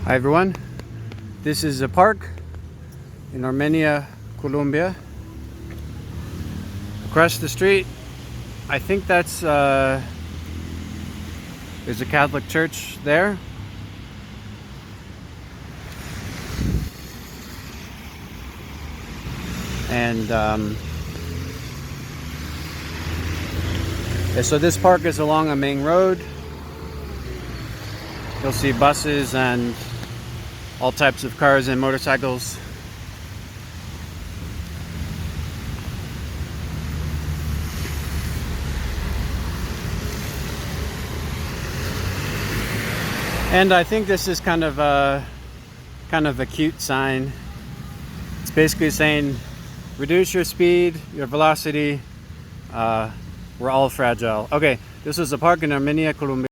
Hi everyone, this is a park in Armenia, Colombia. Across the street, I think that's there's a Catholic church there. And yeah, so this park is along a main road. You'll see buses and all types of cars and motorcycles. And I think this is kind of a cute sign. It's basically saying reduce your speed, your velocity. We're all fragile. Okay, this is a park in Armenia, Colombia.